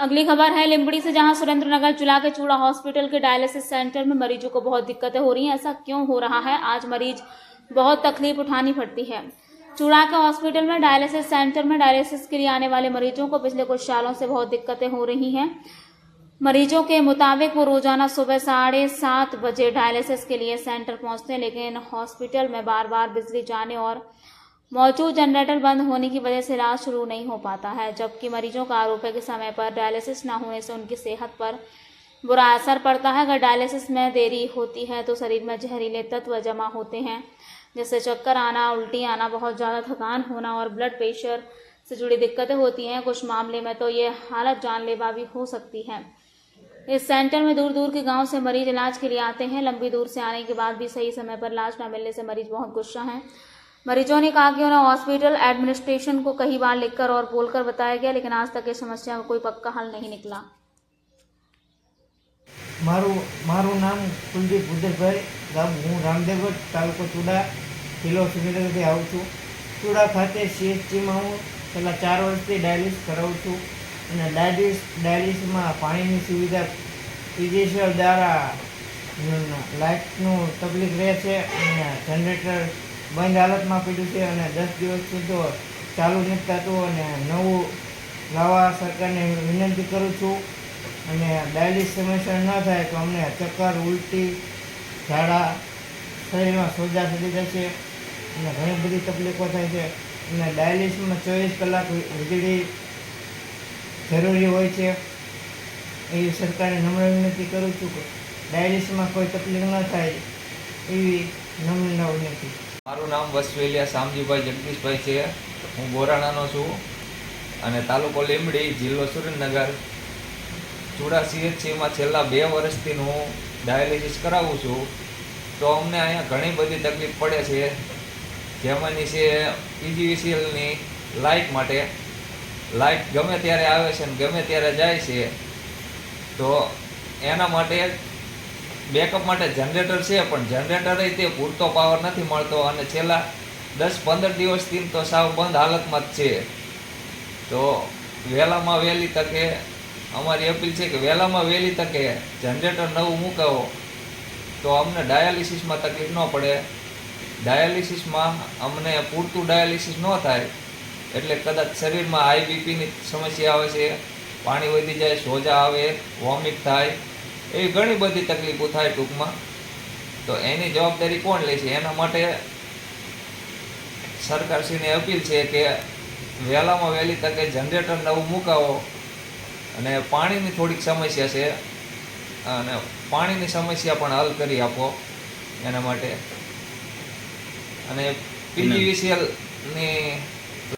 अगली खबर है लिम्बड़ी से, जहां सुरेंद्रनगर जिला के चूड़ा हॉस्पिटल के डायलिसिस सेंटर में मरीजों को बहुत दिक्कतें हो रही हैं। ऐसा क्यों हो रहा है? आज मरीज बहुत तकलीफ उठानी पड़ती है। चूड़ा के हॉस्पिटल में डायलिसिस सेंटर में डायलिसिस के लिए आने वाले मरीजों को पिछले कुछ सालों से बहुत दिक्कतें हो रही हैं। मरीजों के मुताबिक वो रोजाना सुबह 7:30 बजे डायलिसिस के लिए सेंटर पहुंचते हैं, लेकिन हॉस्पिटल में बार बार बिजली जाने और मौजूद जनरेटर बंद होने की वजह से इलाज शुरू नहीं हो पाता है। जबकि मरीजों का आरोप है कि समय पर डायलिसिस न होने से उनकी सेहत पर बुरा असर पड़ता है। अगर डायलिसिस में देरी होती है तो शरीर में जहरीले तत्व जमा होते हैं, जैसे चक्कर आना, उल्टी आना, बहुत ज़्यादा थकान होना और ब्लड प्रेशर से जुड़ी दिक्कतें होती हैं। कुछ मामले में तो ये हालत जानलेवा भी हो सकती है। इस सेंटर में दूर दूर के गांव से मरीज इलाज के लिए आते हैं। लंबी दूर से आने के बाद भी सही समय पर इलाज न मिलने से मरीज बहुत गुस्सा हैं। मरीजों ने कहा कि उन्हें हॉस्पिटल एडमिनिस्ट्रेशन को कई बार लिखकर और बोलकर बताया गया, लेकिन आज तक इस समस्या का कोई पक्का हल नहीं निकला। मारू नाम कुलदीप ભૂદેશભાઈ, ગામ હું રામદેવગઢ, તાલુકો ચૂડા, જિલ્લો સુરેન્દ્રનગરથી આવું છું। ચૂડા ખાતે CHCમાં હું છેલ્લા 4 વર્ષથી ડાયાલિસિસ કરાવું છું અને ડાયાલિસિસમાં પાણીની સુવિધા PGCL દ્વારા લાઇટનું તકલીફ રહે છે અને જનરેટર બંધ હાલતમાં પડ્યું છે અને 10 દિવસથી તો ચાલુ નથી થતું અને નવું લાવવા સરકારને વિનંતી કરું છું। અને ડાયાલિસિસ સમયસર ન થાય તો અમને ચક્કર, ઉલટી, ઝાડા, શરીરમાં સોજા ચડી જશે અને ઘણી બધી તકલીફો થાય છે અને ડાયાલિસિસમાં 24 કલાક વીજળી જરૂરી હોય છે। એવી સરકારને નમ્ર વિનંતી કરું છું કે ડાયાલિસિસમાં કોઈ તકલીફ ન થાય એવી નમ્ર વિનંતી। મારું નામ વસવેલિયા શામજીભાઈ જગદીશભાઈ છે। હું બોરાણાનો છું અને તાલુકો લીંબડી, જિલ્લો સુરેન્દ્રનગર। ચૂડા CHCમાં છેલ્લા 2 વર્ષથી હું ડાયાલિસિસ કરાવું છું। તો અમને અહીંયા ઘણી બધી તકલીફ પડે છે, જેમાંની છે PGCLની લાઇટ માટે। લાઇટ ગમે ત્યારે આવે છે અને ગમે ત્યારે જાય છે, તો એના માટે બેકઅપ માટે જનરેટર છે, પણ જનરેટર તે પૂરતો પાવર નથી મળતો અને છેલ્લા 10-15 દિવસથી તો સાવ બંધ હાલતમાં જ છે। તો વહેલામાં વહેલી તકે અમારી અપીલ છે કે વહેલામાં વહેલી તકે જનરેટર નવું મૂકાવો તો અમને ડાયાલિસિસમાં તકલીફ ન પડે। ડાયાલિસિસમાં અમને પૂરતું ડાયાલિસિસ ન થાય એટલે કદાચ શરીરમાં હાઈ BPની સમસ્યા આવે છે, પાણી વધી જાય, સોજા આવે, વોમિટ થાય, એવી ઘણી બધી તકલીફો થાય ટૂંકમાં। તો એની જવાબદારી કોણ લે છે? એના માટે સરકારશ્રીને અપીલ છે કે વહેલામાં વહેલી તકે જનરેટર નવું મૂકાવો અને પાણીની થોડીક સમસ્યા છે અને પાણીની સમસ્યા પણ હલ કરી આપો એના માટે। અને PGCLની